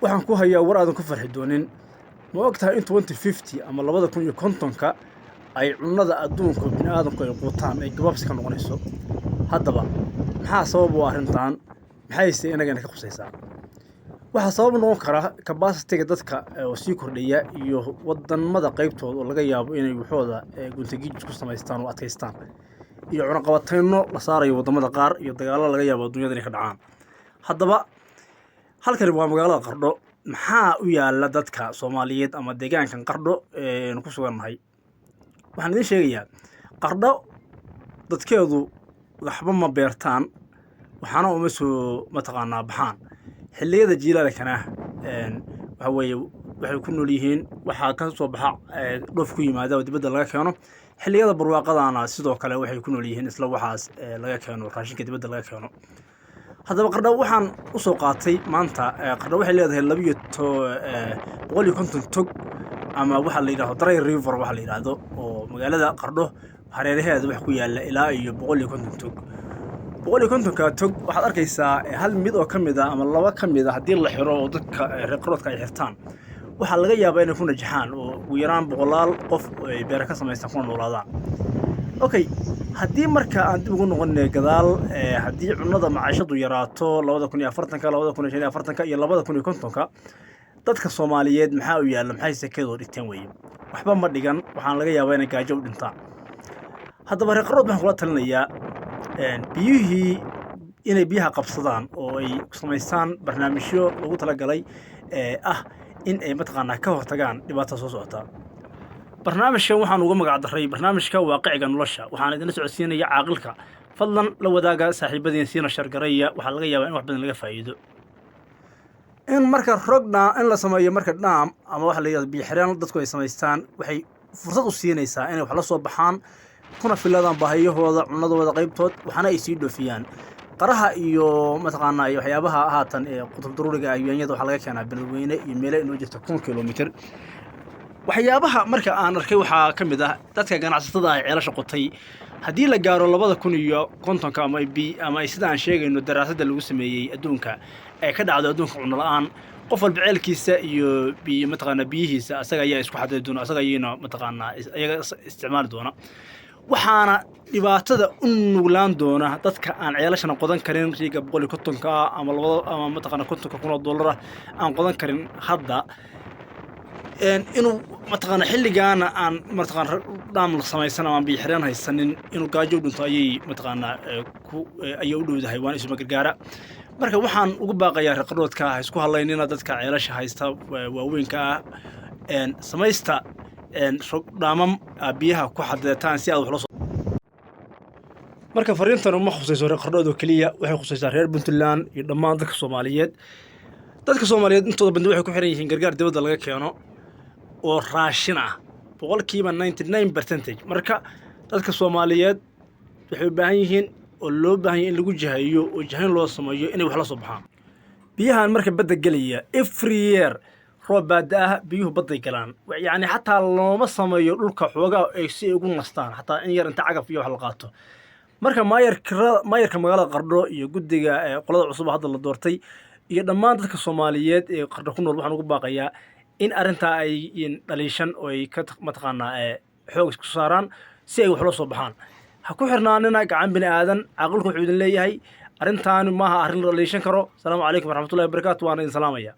waxaan ku hayaa war aadan ku farxi doonin. Ma ogtahay in 2050 ama 2050 ay cunnada adduunka bini'aadamku ay quutaan ay gabaabsi ka noqonayso? haddaba maxaa sabab u ah arrintan? maxayse inagana ka khusaysaa? waxaa sabab noqon kara capacity-ga dadka oo sii kordhaya iyo wadamada qaybtooda oo laga yaabo inay waxooda guntagiij ku samaystaan oo adkaystaan, iyo cunaqabatayno la saarayo wadamada qaar iyo dagaallo laga yaabo adduunyada inay ka dhacaan. haddaba halkani waa magaalada Qardho. maxaa u yaala dadka Soomaaliyeed ama deegaankan Qardho ku sugannahay? waxaan idin sheegayaa, Qardho dadkeedu waxba ma beertaan, waxaana uma soo baxaan xilliyada jiilaalkana. waxa weeye waxay ku nool yihiin waxaa ka soo baxa dhoof ku yimaada oo dibadda laga keeno. xilliyada barwaaqadana sidoo kale waxay ku nool yihiin isla waxaas laga keeno raashinka dibadda laga keeno. haddaba Qardho waxaan u soo qaatay maanta. Qardho waxay leedahay 150 tog ama waxa la yiraahdo Dry River waxa la yiraahdo, oo magaalada Qardho hareeraheeda wax ku yaala ilaa iyo 150 tog. 150 tog waxaad arkaysaa hal mid oo ka mid ah ama laba ka mid ah haddii la xiro oo dadka reer Qardhoodka ay xirtaan, waxaa laga yaabaa inay ku najaxaan oo ugu yaraan 100 qof ay beer ka samaystaan kuna noolaadaan. okay, haddii marka aan dib ugu noqonay gadaal, haddii cunnada macaashadu yaraato 2040 2045 iyo 2050, dadka Soomaaliyeed maxaa u yaala? maxay sakeedoo dhigteen weeye? waxba ma dhigan, waxaan laga yaabaa inay gaajo u dhintaan. haddaba reer Qardhood waxaan kula talinayaa biyihii inay biyaha qabsadaan oo ay samaystaan barnaamijyo lagu talagalay in ay ka hortagaan dhibaatada soo socota. barnaamijkan waxaan uga magac daray barnaamijka waaqiciga nolosha. waxaan idin socodsiinaya caaqilka. fadlan la wadaaga saaxiibadiin siina shargaraya, waxaa laga yaabaa in wax badan laga faa'iido. in marka in la sameeyo marka dhaam ama waxa la yiraahdo biyo xireen dadku ay samaystaan, waxay fursad u siinaysaa inay wax la soo baxaan kuna filadaan baahiyahooda cunnadooda qaybtood, waxaana ay sii dhoofiyaan. qaraha iyo iyo waxyaabaha haatan qutub daruuriga ayuanyada waxaa laga keenaa beledweyne iyo meelo inoo jirta 1 kilomitir. waxyaabaha marka aan arkay waxaa ka mid ah dadka ganacsatada ah ceelasha qotay. haddii la gaaro 2050 ama sida aan sheegayno daraasadda lagu sameeyey adduunka ee ka dhacdo adduunka cunno la'aan, qof walba ceelkiisa iyo biyihiisa asaga ayaa isku xadidi doona, asaga ayayna ayaga isticmaali doona. waxaana dhibaatada u nuglaan doona dadka aan ceelashana qodan karin, riiga 150 ama $50,000 aan qodan karin hadda. inuu xilligaana aan dhaam la samaysan ama biyo xireen haysanin, inuu gaajo u dhinto ayay u dhowdahay. waan isuma gargaara. marka waxaan ugu baaqayaa reer Qardhoodka ha isku halaynina dadka ceelasha haysta waaweynka ah, samaysta dhaamam biyaha ku xadeetaan si aad wax loo. marka fariintan uma khusayso reer Qardhood oo keliya, waxay khusaysaa reer Puntland iyo dhammaan dadka Soomaaliyeed. dadka Soomaaliyeed intooda badan waxay ku xiran yihiin gargaar dibadda laga keeno oo raashin ah 99%. marka dadka Soomaaliyeed waxay u baahan yihiin oo loo baahan yahay in lagu jahayo oo jahayn loo sameeyo inay wax la soo baxaan. biyahan marka badda gelaya every year roob baada ah biyuhu badday galaan. yacni xataa looma sameeyo dhulka xoogaa ay si ugu nastaan, xataa in yar inta cagaf iyo wax la qaato. marka maayarka magaalada Qardho iyo guddiga qolada cusub hadda la doortay iyo dhammaan dadka Soomaaliyeed ee Qardho ku nool waxaan ugu baaqayaa in arrintaa ay dhaliishan oo ay ka xoog isku saaraan si ay wax loo soo baxaan. ha ku xirnaanina gacan bini aadan. caaqilku wuxuu idin leeyahay arrintaani maaha arrin la dhaliishan karo. asalaamu calaykum waraxmatullahi wabarakaatu. waan idin salaamaya.